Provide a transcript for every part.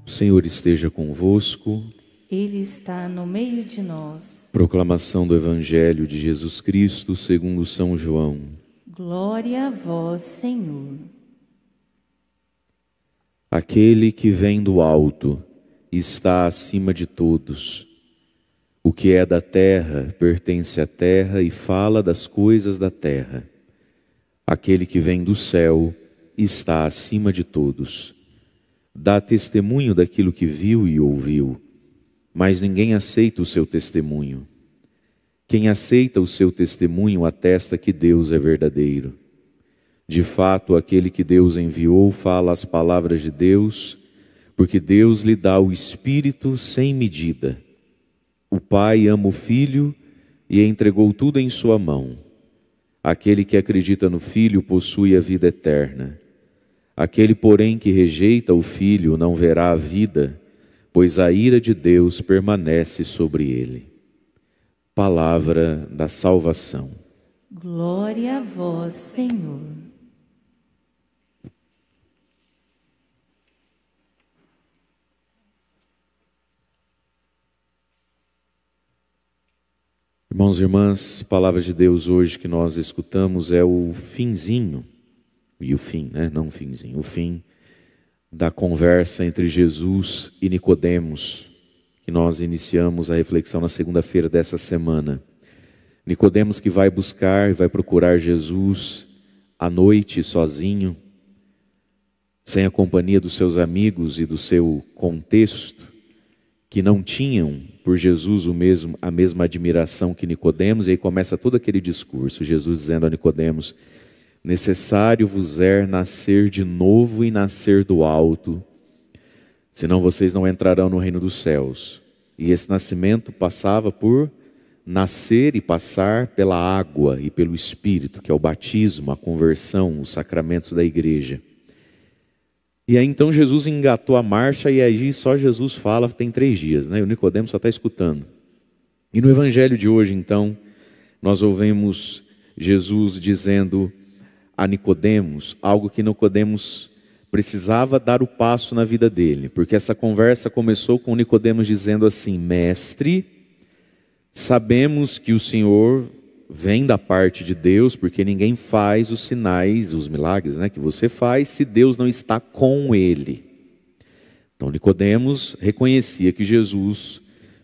O Senhor esteja convosco. Ele está no meio de nós. Proclamação do Evangelho de Jesus Cristo segundo São João. Glória a vós, Senhor. Aquele que vem do alto está acima de todos. O que é da terra pertence à terra e fala das coisas da terra. Aquele que vem do céu está acima de todos. Dá testemunho daquilo que viu e ouviu, mas ninguém aceita o seu testemunho. Quem aceita o seu testemunho atesta que Deus é verdadeiro. De fato, aquele que Deus enviou fala as palavras de Deus, porque Deus lhe dá o Espírito sem medida. O Pai ama o Filho e entregou tudo em sua mão. Aquele que acredita no Filho possui a vida eterna. Aquele, porém, que rejeita o Filho não verá a vida, pois a ira de Deus permanece sobre ele. Palavra da salvação. Glória a vós, Senhor. Irmãos e irmãs, a palavra de Deus hoje que nós escutamos é o finzinho, e o fim, né? Não o finzinho, o fim da conversa entre Jesus e Nicodemos, que nós iniciamos a reflexão na segunda-feira dessa semana. Nicodemos que vai buscar, vai procurar Jesus à noite sozinho, sem a companhia dos seus amigos e do seu contexto, que não tinham por Jesus a mesma admiração que Nicodemos, e aí começa todo aquele discurso, Jesus dizendo a Nicodemos: necessário vos é nascer de novo e nascer do alto, senão vocês não entrarão no reino dos céus. E esse nascimento passava por nascer e passar pela água e pelo Espírito, que é o batismo, a conversão, os sacramentos da igreja. E aí então Jesus engatou a marcha, e aí só Jesus fala, tem 3 dias, né? E o Nicodemos só está escutando. E no Evangelho de hoje então, nós ouvimos Jesus dizendo a Nicodemos algo que Nicodemos precisava dar o passo na vida dele, porque essa conversa começou com Nicodemos dizendo assim: mestre, sabemos que o Senhor vem da parte de Deus, porque ninguém faz os sinais, os milagres, né, que você faz, se Deus não está com ele. Então Nicodemos reconhecia que Jesus,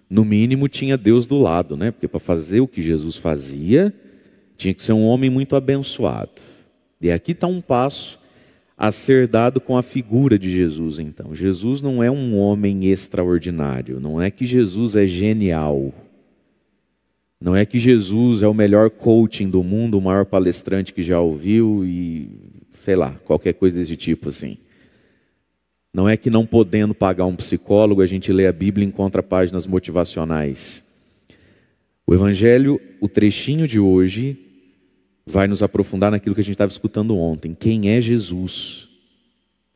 no mínimo, tinha Deus do lado, né? Porque para fazer o que Jesus fazia, tinha que ser um homem muito abençoado. E aqui está um passo a ser dado com a figura de Jesus então. Jesus não é um homem extraordinário, não é que Jesus é genial. Não é que Jesus é o melhor coaching do mundo, o maior palestrante que já ouviu e, sei lá, qualquer coisa desse tipo assim. Não é que não podendo pagar um psicólogo, a gente lê a Bíblia e encontra páginas motivacionais. O Evangelho, o trechinho de hoje, vai nos aprofundar naquilo que a gente estava escutando ontem. Quem é Jesus?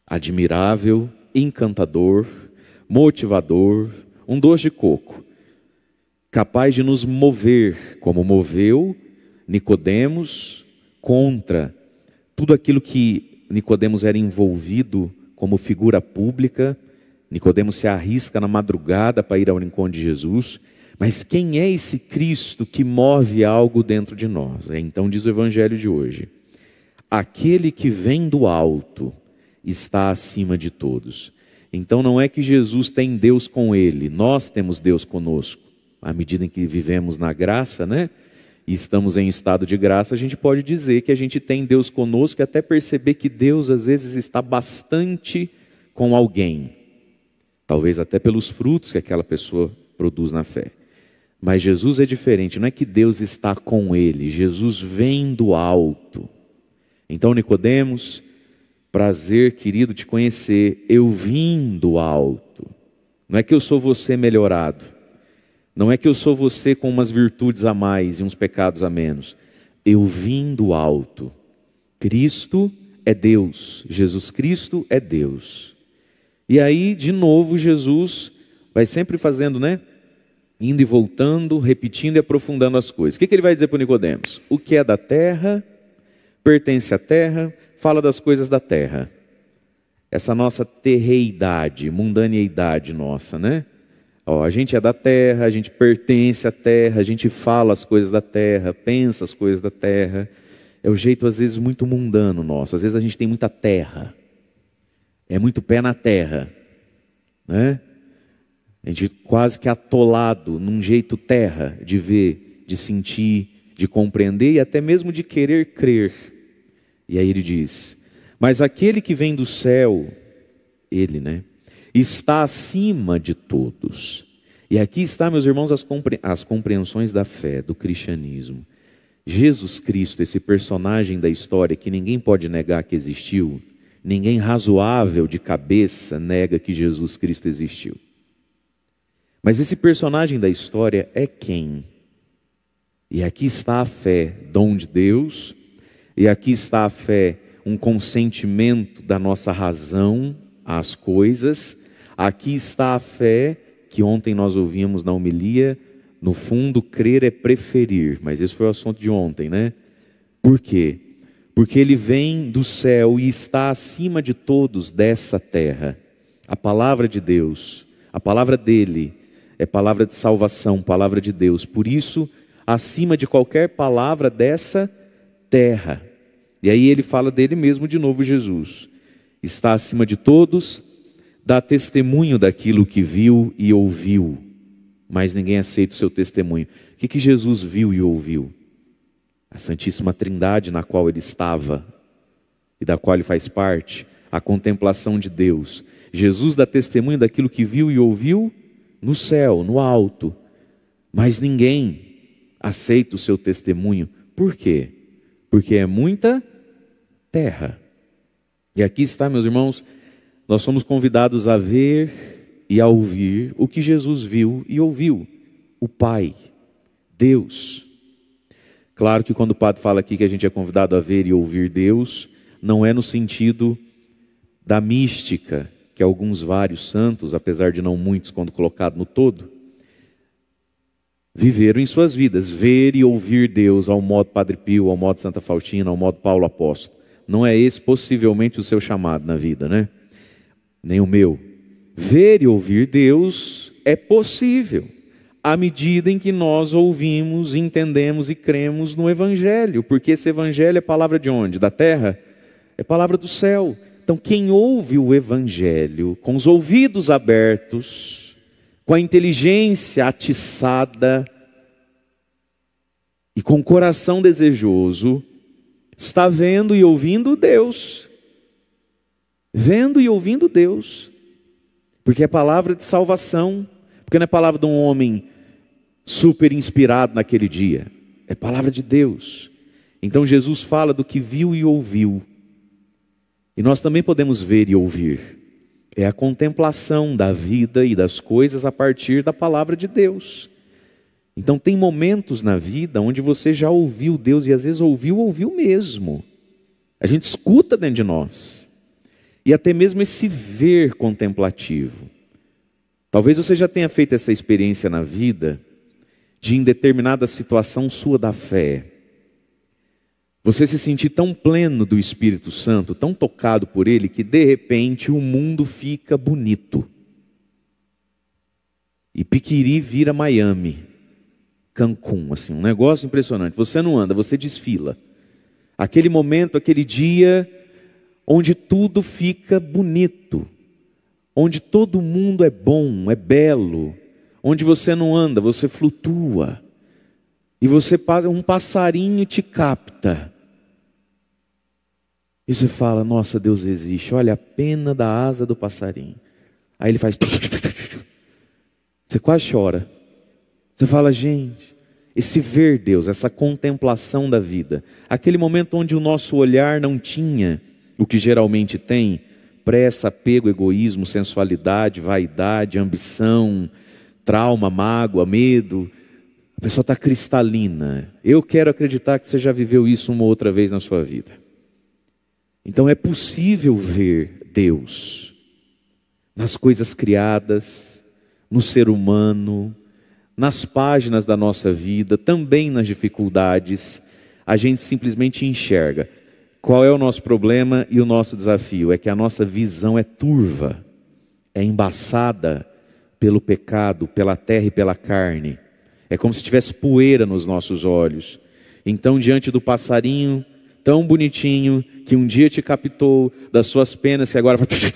Admirável, encantador, motivador, um doce de coco. Capaz de nos mover, como moveu Nicodemos, contra tudo aquilo que Nicodemos era envolvido como figura pública. Nicodemos se arrisca na madrugada para ir ao encontro de Jesus. Mas quem é esse Cristo que move algo dentro de nós? Então diz o Evangelho de hoje: aquele que vem do alto está acima de todos. Então não é que Jesus tem Deus com ele, nós temos Deus conosco. À medida em que vivemos na graça, né? E estamos em estado de graça, a gente pode dizer que a gente tem Deus conosco e até perceber que Deus às vezes está bastante com alguém. Talvez até pelos frutos que aquela pessoa produz na fé. Mas Jesus é diferente, não é que Deus está com ele, Jesus vem do alto. Então Nicodemos, prazer querido te conhecer, eu vim do alto. Não é que eu sou você melhorado. Não é que eu sou você com umas virtudes a mais e uns pecados a menos. Eu vim do alto. Cristo é Deus. Jesus Cristo é Deus. E aí, de novo, Jesus vai sempre fazendo, né? Indo e voltando, repetindo e aprofundando as coisas. O que ele vai dizer para Nicodemos? O que é da terra, pertence à terra, fala das coisas da terra. essa nossa terreidade, mundaneidade nossa, né? Ó, a gente é da terra, a gente pertence à terra, a gente fala as coisas da terra, pensa as coisas da terra. É o jeito às vezes muito mundano nosso. Às vezes a gente tem muita terra, é muito pé na terra, né? A gente quase que atolado num jeito terra de ver, de sentir, de compreender e até mesmo de querer crer. E aí ele diz: mas aquele que vem do céu, ele, né, está acima de todos. E aqui está, meus irmãos, as compreensões da fé, do cristianismo. Jesus Cristo, esse personagem da história que ninguém pode negar que existiu, ninguém razoável de cabeça nega que Jesus Cristo existiu. Mas esse personagem da história é quem? E aqui está a fé, dom de Deus, e aqui está a fé, um consentimento da nossa razão às coisas. Aqui está a fé, que ontem nós ouvimos na homilia, no fundo, crer é preferir, mas esse foi o assunto de ontem, né? Por quê? Porque ele vem do céu e está acima de todos dessa terra. A palavra de Deus, a palavra dele, é palavra de salvação, palavra de Deus. Por isso, acima de qualquer palavra dessa terra. E aí ele fala dele mesmo de novo, Jesus. Está acima de todos, dá testemunho daquilo que viu e ouviu. Mas ninguém aceita o seu testemunho. O que Jesus viu e ouviu? A Santíssima Trindade na qual ele estava e da qual ele faz parte. A contemplação de Deus. Jesus dá testemunho daquilo que viu e ouviu no céu, no alto. Mas ninguém aceita o seu testemunho. Por quê? Porque é muita terra. E aqui está, meus irmãos, nós somos convidados a ver e a ouvir o que Jesus viu e ouviu. O Pai, Deus. Claro que quando o padre fala aqui que a gente é convidado a ver e ouvir Deus, não é no sentido da mística, que alguns vários santos, apesar de não muitos quando colocado no todo, viveram em suas vidas, ver e ouvir Deus ao modo Padre Pio, ao modo Santa Faustina, ao modo Paulo Apóstolo. Não é esse possivelmente o seu chamado na vida, né? Nem o meu. Ver e ouvir Deus é possível, à medida em que nós ouvimos, entendemos e cremos no Evangelho, porque esse Evangelho é palavra de onde? Da terra? É palavra do céu. Então quem ouve o Evangelho com os ouvidos abertos, com a inteligência atiçada e com o coração desejoso, está vendo e ouvindo Deus. Vendo e ouvindo Deus. Porque é palavra de salvação. Porque não é palavra de um homem super inspirado naquele dia. É palavra de Deus. Então Jesus fala do que viu e ouviu. E nós também podemos ver e ouvir. É a contemplação da vida e das coisas a partir da palavra de Deus. Então tem momentos na vida onde você já ouviu Deus e às vezes ouviu mesmo. A gente escuta dentro de nós. E até mesmo esse ver contemplativo. Talvez você já tenha feito essa experiência na vida, de em determinada situação sua da fé, você se sentir tão pleno do Espírito Santo, tão tocado por Ele, que de repente o mundo fica bonito. E Piquiri vira Miami, Cancún, assim, um negócio impressionante. Você não anda, você desfila. Aquele momento, aquele dia, onde tudo fica bonito, onde todo mundo é bom, é belo, onde você não anda, você flutua, e um passarinho te capta, e você fala: nossa, Deus existe, olha a pena da asa do passarinho. Aí ele faz, você quase chora, você fala: gente, esse ver Deus, essa contemplação da vida, aquele momento onde o nosso olhar não tinha o que geralmente tem, pressa, apego, egoísmo, sensualidade, vaidade, ambição, trauma, mágoa, medo. A pessoa está cristalina. Eu quero acreditar que você já viveu isso uma outra vez na sua vida. Então é possível ver Deus nas coisas criadas, no ser humano, nas páginas da nossa vida, também nas dificuldades. A gente simplesmente enxerga. Qual é o nosso problema e o nosso desafio? É que a nossa visão é turva, é embaçada pelo pecado, pela terra e pela carne. É como se tivesse poeira nos nossos olhos. Então, diante do passarinho tão bonitinho, que um dia te captou, das suas penas, que agora você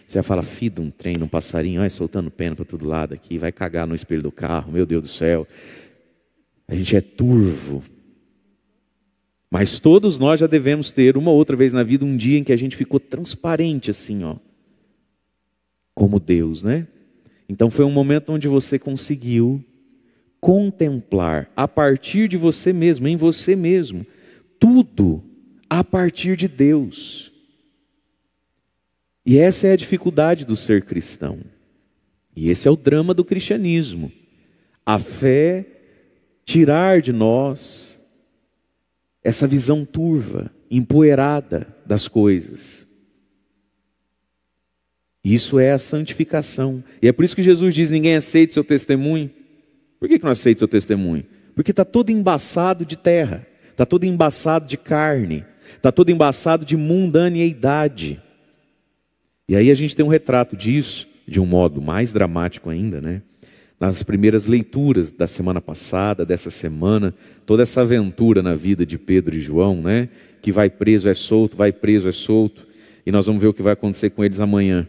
já fala, filho de um trem, um passarinho, olha, soltando pena para todo lado aqui, vai cagar no espelho do carro, meu Deus do céu. A gente é turvo. Mas todos nós já devemos ter, uma outra vez na vida, um dia em que a gente ficou transparente assim, ó. Como Deus, né? Então foi um momento onde você conseguiu contemplar, a partir de você mesmo, em você mesmo, tudo a partir de Deus. E essa é a dificuldade do ser cristão. E esse é o drama do cristianismo. A fé tirar de nós essa visão turva, empoeirada das coisas. Isso é a santificação. E é por isso que Jesus diz, ninguém aceita seu testemunho. Por que não aceita seu testemunho? Porque está todo embaçado de terra, está todo embaçado de carne, está todo embaçado de mundaneidade. E aí a gente tem um retrato disso, de um modo mais dramático ainda, né? Nas primeiras leituras da semana passada, dessa semana, toda essa aventura na vida de Pedro e João, né? Que vai preso, é solto, vai preso, é solto. E nós vamos ver o que vai acontecer com eles amanhã.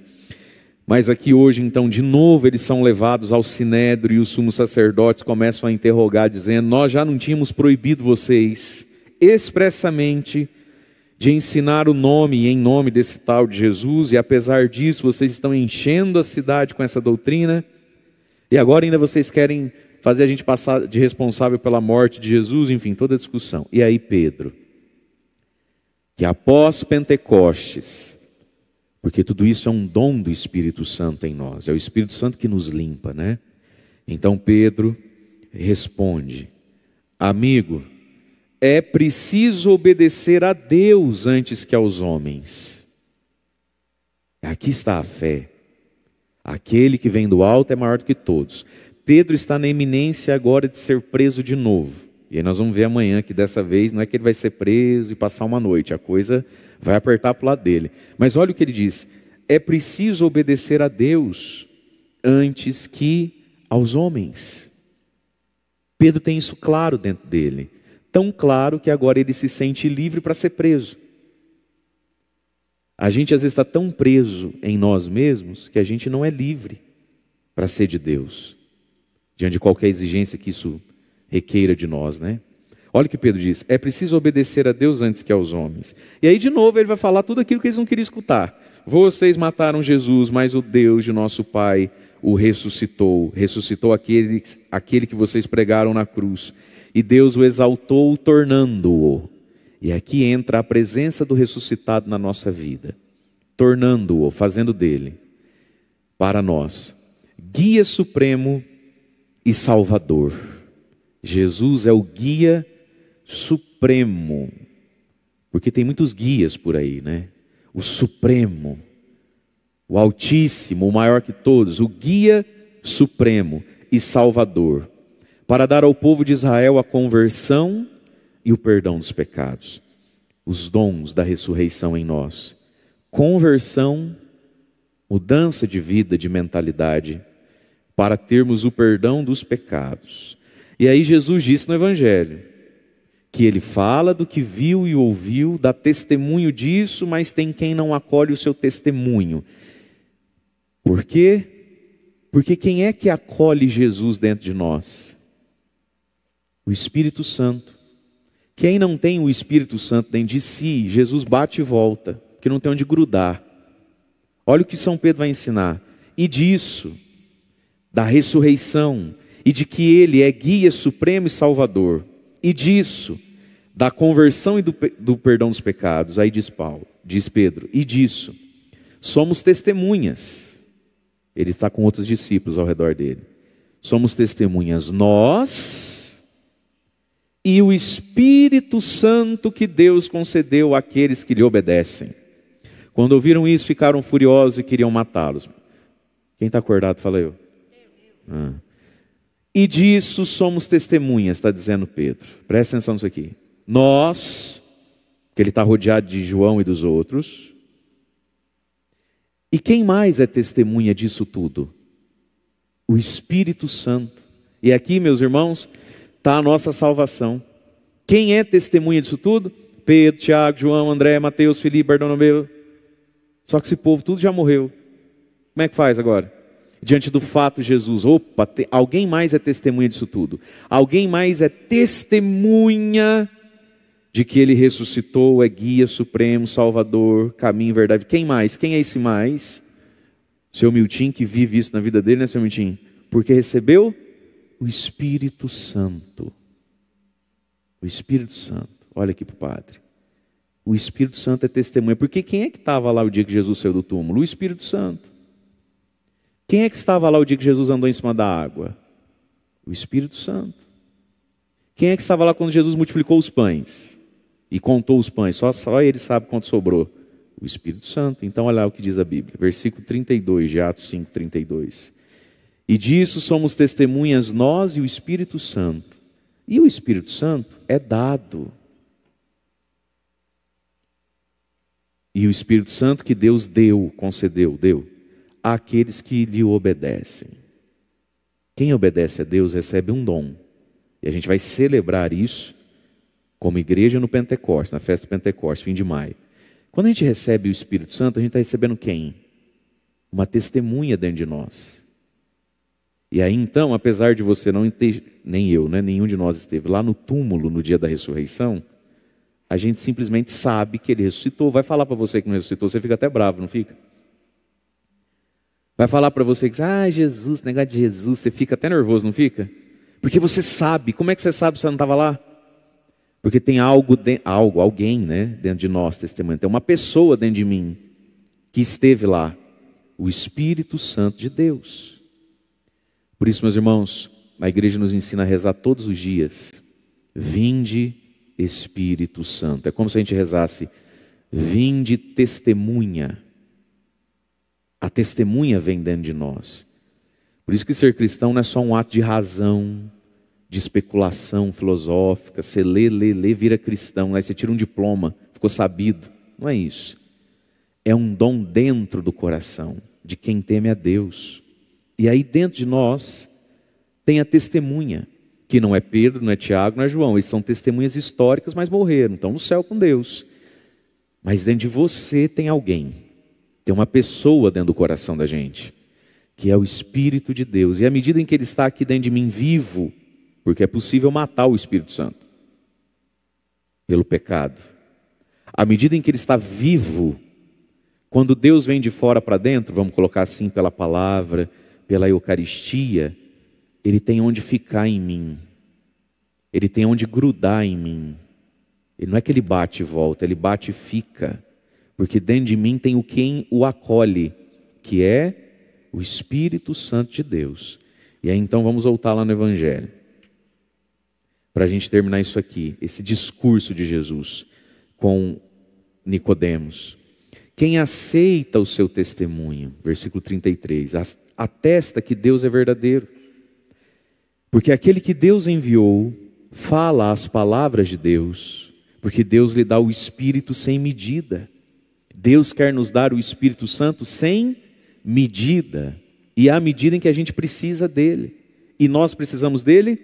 Mas aqui hoje, então, de novo, eles são levados ao sinédrio e os sumos sacerdotes começam a interrogar, dizendo, nós já não tínhamos proibido vocês, expressamente, de ensinar o nome e em nome desse tal de Jesus, e apesar disso, vocês estão enchendo a cidade com essa doutrina, e agora ainda vocês querem fazer a gente passar de responsável pela morte de Jesus, enfim, toda a discussão. E aí Pedro, que após Pentecostes, porque tudo isso é um dom do Espírito Santo em nós, é o Espírito Santo que nos limpa, né? Então Pedro responde, amigo, é preciso obedecer a Deus antes que aos homens. Aqui está a fé. Aquele que vem do alto é maior do que todos. Pedro está na iminência agora de ser preso de novo. E aí nós vamos ver amanhã que dessa vez não é que ele vai ser preso e passar uma noite. A coisa vai apertar para o lado dele. Mas olha o que ele diz. É preciso obedecer a Deus antes que aos homens. Pedro tem isso claro dentro dele. Tão claro que agora ele se sente livre para ser preso. A gente às vezes está tão preso em nós mesmos que a gente não é livre para ser de Deus, diante de qualquer exigência que isso requeira de nós, né? Olha o que Pedro diz, é preciso obedecer a Deus antes que aos homens. E aí de novo ele vai falar tudo aquilo que eles não queriam escutar. Vocês mataram Jesus, mas o Deus de nosso Pai o ressuscitou. Ressuscitou aquele que vocês pregaram na cruz. E Deus o exaltou, tornando-o. E aqui entra a presença do ressuscitado na nossa vida. Tornando-o, fazendo dele, para nós, guia supremo e salvador. Jesus é o guia supremo. Porque tem muitos guias por aí, né? O supremo, o altíssimo, o maior que todos, o guia supremo e salvador, para dar ao povo de Israel a conversão e o perdão dos pecados, os dons da ressurreição em nós. Conversão, mudança de vida, de mentalidade, para termos o perdão dos pecados. E aí Jesus disse no Evangelho, que ele fala do que viu e ouviu, dá testemunho disso, mas tem quem não acolhe o seu testemunho. Por quê? Porque quem é que acolhe Jesus dentro de nós? O Espírito Santo. Quem não tem o Espírito Santo dentro de si, Jesus bate e volta, porque não tem onde grudar. Olha o que São Pedro vai ensinar. E disso, da ressurreição, e de que ele é guia supremo e salvador. E disso, da conversão e do perdão dos pecados. Aí diz Pedro, e disso, somos testemunhas. Ele está com outros discípulos ao redor dele. Somos testemunhas nós e o Espírito Santo que Deus concedeu àqueles que lhe obedecem. Quando ouviram isso, ficaram furiosos e queriam matá-los. Quem está acordado, fala eu. E disso somos testemunhas, está dizendo Pedro. Presta atenção nisso aqui. Nós, porque ele está rodeado de João e dos outros. E quem mais é testemunha disso tudo? O Espírito Santo. E aqui, meus irmãos, está a nossa salvação. Quem é testemunha disso tudo? Pedro, Tiago, João, André, Mateus, Filipe, Bartolomeu. Só que esse povo tudo já morreu. Como é que faz agora? Diante do fato Jesus, opa, alguém mais é testemunha disso tudo. Alguém mais é testemunha de que ele ressuscitou, é guia supremo, salvador, caminho, verdade. Quem mais? Quem é esse mais? Seu Miltim, que vive isso na vida dele, né, seu Miltim? Porque recebeu o Espírito Santo. O Espírito Santo. Olha aqui para o padre. O Espírito Santo é testemunha. Porque quem é que estava lá o dia que Jesus saiu do túmulo? O Espírito Santo. Quem é que estava lá o dia que Jesus andou em cima da água? O Espírito Santo. Quem é que estava lá quando Jesus multiplicou os pães? E contou os pães? Só ele sabe quanto sobrou. O Espírito Santo. Então olha lá o que diz a Bíblia. Versículo 32 de Atos 5, 32. E disso somos testemunhas nós e o Espírito Santo. E o Espírito Santo é dado. E o Espírito Santo que Deus deu, concedeu, deu, àqueles que lhe obedecem. Quem obedece a Deus recebe um dom. E a gente vai celebrar isso como igreja no Pentecostes, na festa do Pentecostes, fim de maio. Quando a gente recebe o Espírito Santo, a gente está recebendo quem? Uma testemunha dentro de nós. E aí então, apesar de você não ter, nem eu, né, nenhum de nós esteve lá no túmulo no dia da ressurreição, a gente simplesmente sabe que ele ressuscitou. Vai falar para você que não ressuscitou, você fica até bravo, não fica? Vai falar para você que, Jesus, negócio de Jesus, você fica até nervoso, não fica? Porque você sabe. Como é que você sabe se você não estava lá? Porque tem alguém, né, dentro de nós, testemunho. Tem uma pessoa dentro de mim que esteve lá. O Espírito Santo de Deus. Por isso, meus irmãos, a igreja nos ensina a rezar todos os dias. Vinde, Espírito Santo. É como se a gente rezasse, vinde testemunha. A testemunha vem dentro de nós. Por isso que ser cristão não é só um ato de razão, de especulação filosófica. Você lê, vira cristão. Aí você tira um diploma, ficou sabido. Não é isso. É um dom dentro do coração de quem teme a Deus. E aí dentro de nós tem a testemunha. Que não é Pedro, não é Tiago, não é João. Eles são testemunhas históricas, mas morreram. Estão no céu com Deus. Mas dentro de você tem alguém. Tem uma pessoa dentro do coração da gente. Que é o Espírito de Deus. E à medida em que ele está aqui dentro de mim vivo, porque é possível matar o Espírito Santo. Pelo pecado. À medida em que ele está vivo, quando Deus vem de fora para dentro, vamos colocar assim pela palavra, pela Eucaristia, ele tem onde ficar em mim. Ele tem onde grudar em mim. Ele não é que ele bate e volta, ele bate e fica. Porque dentro de mim tem quem o acolhe, que é o Espírito Santo de Deus. E aí então vamos voltar lá no Evangelho. Para a gente terminar isso aqui, esse discurso de Jesus com Nicodemos. Quem aceita o seu testemunho, versículo 33, atesta que Deus é verdadeiro. Porque aquele que Deus enviou fala as palavras de Deus, porque Deus lhe dá o Espírito sem medida. Deus quer nos dar o Espírito Santo sem medida, e à medida em que a gente precisa dele. E nós precisamos dele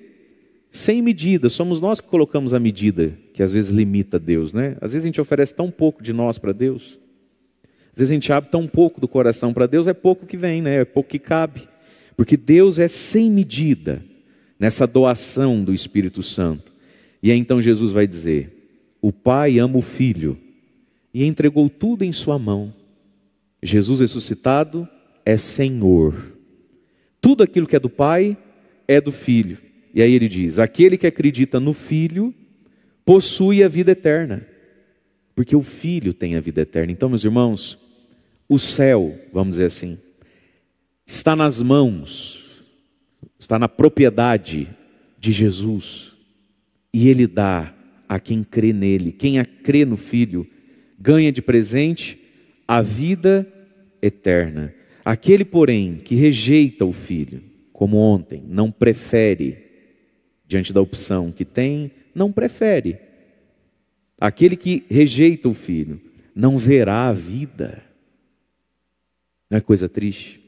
sem medida. Somos nós que colocamos a medida, que às vezes limita Deus, né? Às vezes a gente oferece tão pouco de nós para Deus. Às vezes a gente abre tão pouco do coração para Deus, é pouco que vem, né? É pouco que cabe. Porque Deus é sem medida nessa doação do Espírito Santo. E aí então Jesus vai dizer, o Pai ama o Filho e entregou tudo em sua mão. Jesus ressuscitado é Senhor. Tudo aquilo que é do Pai é do Filho. E aí ele diz, aquele que acredita no Filho possui a vida eterna. Porque o Filho tem a vida eterna. Então, meus irmãos, o céu, vamos dizer assim, está nas mãos, está na propriedade de Jesus. E Ele dá a quem crê nele. Quem crê no Filho ganha de presente a vida eterna. Aquele, porém, que rejeita o Filho, como ontem, não prefere, diante da opção que tem, não prefere Aquele que rejeita o Filho não verá a vida. Não é coisa triste?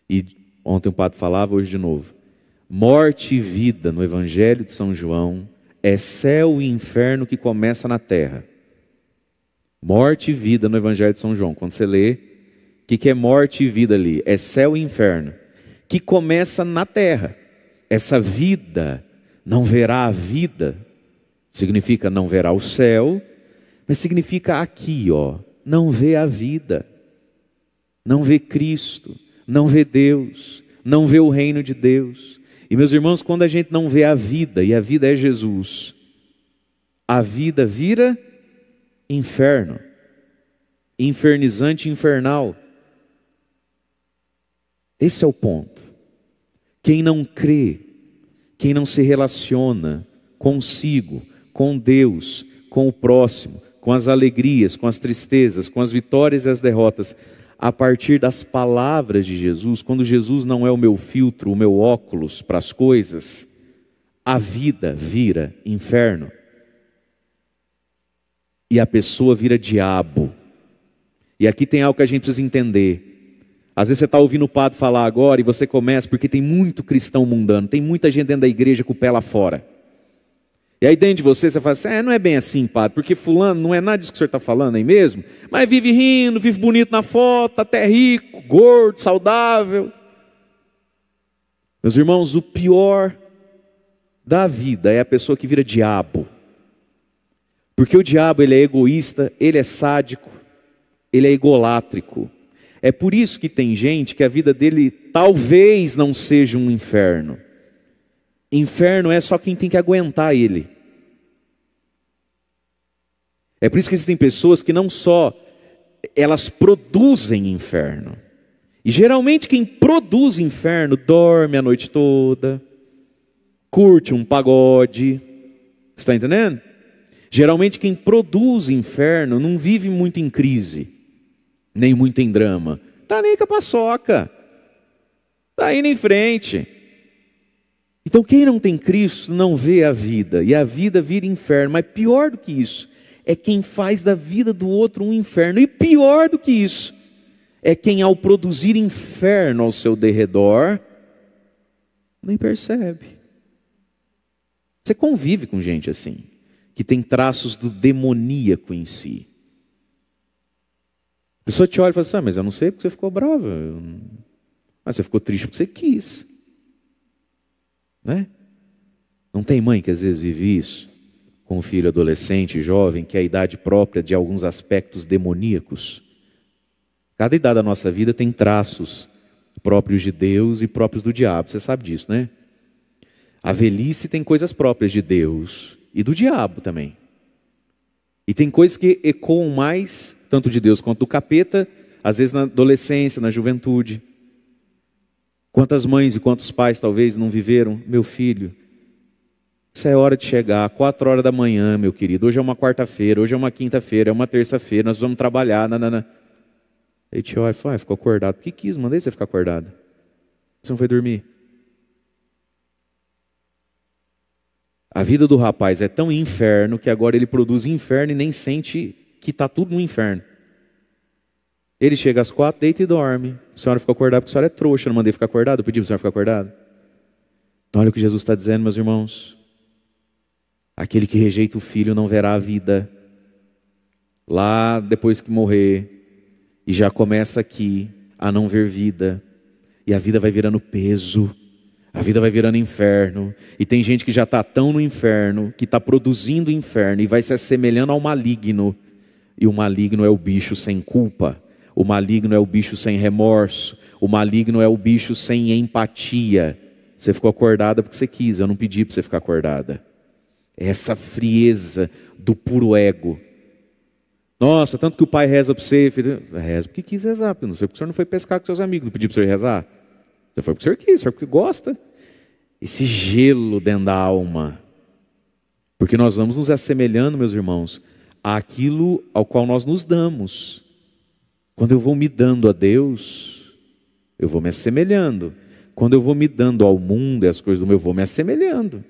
E ontem o padre falava, hoje de novo. Morte e vida no Evangelho de São João é céu e inferno que começa na terra. Morte e vida no Evangelho de São João. Quando você lê, o que é morte e vida ali? É céu e inferno, que começa na terra. Essa vida não verá a vida, significa não verá o céu, mas significa aqui, não vê a vida, não vê Cristo, não vê Deus, não vê o reino de Deus. E meus irmãos, quando a gente não vê a vida, e a vida é Jesus, a vida vira inferno, infernizante, infernal. Esse é o ponto. Quem não crê, quem não se relaciona consigo, com Deus, com o próximo, com as alegrias, com as tristezas, com as vitórias e as derrotas, a partir das palavras de Jesus, quando Jesus não é o meu filtro, o meu óculos para as coisas, a vida vira inferno. E a pessoa vira diabo. E aqui tem algo que a gente precisa entender. Às vezes você está ouvindo o padre falar agora e você começa, porque tem muito cristão mundano, tem muita gente dentro da igreja com o pé lá fora. E aí dentro de você fala assim, não é bem assim, padre, porque fulano não é nada disso que o senhor está falando aí mesmo, mas vive rindo, vive bonito na foto, até rico, gordo, saudável. Meus irmãos, o pior da vida é a pessoa que vira diabo. Porque o diabo, ele é egoísta, ele é sádico, ele é egolátrico. É por isso que tem gente que a vida dele talvez não seja um inferno. Inferno é só quem tem que aguentar ele. É por isso que existem pessoas que não só elas produzem inferno. E geralmente quem produz inferno dorme a noite toda, curte um pagode. Está entendendo? Geralmente quem produz inferno não vive muito em crise, nem muito em drama. Está nem com a paçoca. Está indo em frente. Então quem não tem Cristo não vê a vida, e a vida vira inferno. Mas pior do que isso, é quem faz da vida do outro um inferno. E pior do que isso, é quem ao produzir inferno ao seu derredor, nem percebe. Você convive com gente assim, que tem traços do demoníaco em si. A pessoa te olha e fala assim, mas eu não sei porque você ficou brava. Mas você ficou triste porque você quis. Né? Não tem mãe que às vezes vive isso com um filho adolescente, jovem, que é a idade própria de alguns aspectos demoníacos. Cada idade da nossa vida tem traços próprios de Deus e próprios do diabo. Você sabe disso, né? A velhice tem coisas próprias de Deus e do diabo também. E tem coisas que ecoam mais, tanto de Deus quanto do capeta, às vezes na adolescência, na juventude. Quantas mães e quantos pais talvez não viveram? Meu filho, isso é hora de chegar, 4 horas da manhã, meu querido. Hoje é uma quarta-feira, hoje é uma quinta-feira, é uma terça-feira, nós vamos trabalhar, nanana. Aí te olha e fala, ficou acordado. Por que quis? Mandei você ficar acordado. Você não foi dormir? A vida do rapaz é tão inferno que agora ele produz inferno e nem sente que está tudo no inferno. Ele chega às 4, deita e dorme. A senhora ficou acordada porque a senhora é trouxa, eu não mandei ficar acordado, eu pedi para a senhora ficar acordado. Então olha o que Jesus está dizendo, meus irmãos. Aquele que rejeita o filho não verá a vida. Lá depois que morrer. E já começa aqui a não ver vida. E a vida vai virando peso. A vida vai virando inferno. E tem gente que já está tão no inferno, que está produzindo inferno e vai se assemelhando ao maligno. E o maligno é o bicho sem culpa. O maligno é o bicho sem remorso. O maligno é o bicho sem empatia. Você ficou acordada porque você quis, eu não pedi para você ficar acordada. É essa frieza do puro ego. Nossa, tanto que o pai reza para você, filho, reza porque quis rezar, porque não sei porque o senhor não foi pescar com seus amigos, não pedi para o senhor rezar. Você foi porque o senhor quis, o senhor porque gosta. Esse gelo dentro da alma. Porque nós vamos nos assemelhando, meus irmãos, àquilo ao qual nós nos damos. Quando eu vou me dando a Deus, eu vou me assemelhando. Quando eu vou me dando ao mundo e às coisas do meu, eu vou me assemelhando.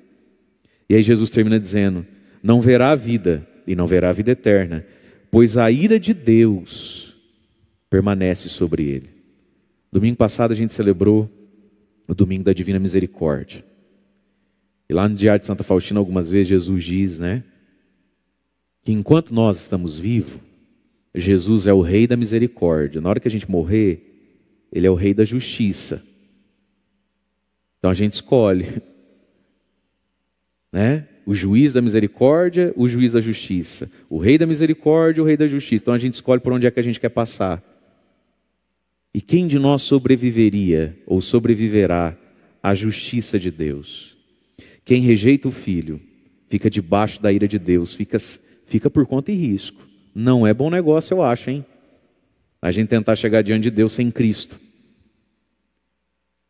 E aí Jesus termina dizendo, não verá a vida e não verá a vida eterna, pois a ira de Deus permanece sobre ele. Domingo passado a gente celebrou o domingo da Divina Misericórdia. E lá no Diário de Santa Faustina, algumas vezes Jesus diz, né, que enquanto nós estamos vivos, Jesus é o Rei da Misericórdia. Na hora que a gente morrer, Ele é o Rei da Justiça. Então a gente escolhe, né? O juiz da misericórdia, o juiz da justiça. O Rei da Misericórdia, o Rei da Justiça. Então a gente escolhe por onde é que a gente quer passar. E quem de nós sobreviveria ou sobreviverá à justiça de Deus? Quem rejeita o Filho fica debaixo da ira de Deus, fica por conta e risco. Não é bom negócio, eu acho, hein? A gente tentar chegar diante de Deus sem Cristo,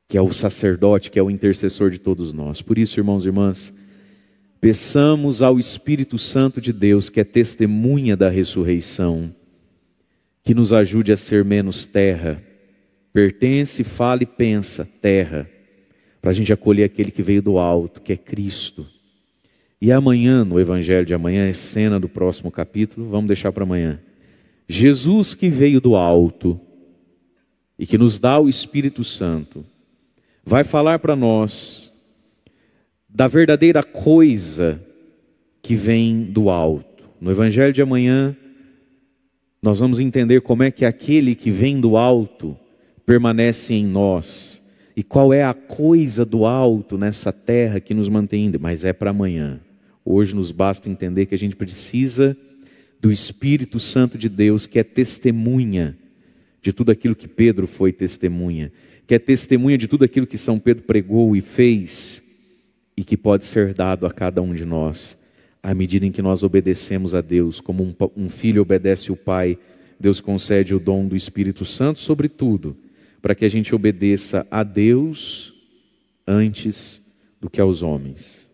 que é o sacerdote, que é o intercessor de todos nós. Por isso, irmãos e irmãs, peçamos ao Espírito Santo de Deus, que é testemunha da ressurreição, que nos ajude a ser menos terra. Pertence, fala e pensa, terra, para a gente acolher aquele que veio do alto, que é Cristo. E amanhã, no Evangelho de amanhã, é cena do próximo capítulo, vamos deixar para amanhã. Jesus que veio do alto e que nos dá o Espírito Santo, vai falar para nós da verdadeira coisa que vem do alto. No Evangelho de amanhã, nós vamos entender como é que aquele que vem do alto permanece em nós. E qual é a coisa do alto nessa terra que nos mantém, mas é para amanhã. Hoje nos basta entender que a gente precisa do Espírito Santo de Deus, que é testemunha de tudo aquilo que Pedro foi testemunha, que é testemunha de tudo aquilo que São Pedro pregou e fez, e que pode ser dado a cada um de nós, à medida em que nós obedecemos a Deus, como um filho obedece o pai. Deus concede o dom do Espírito Santo sobre tudo, para que a gente obedeça a Deus antes do que aos homens.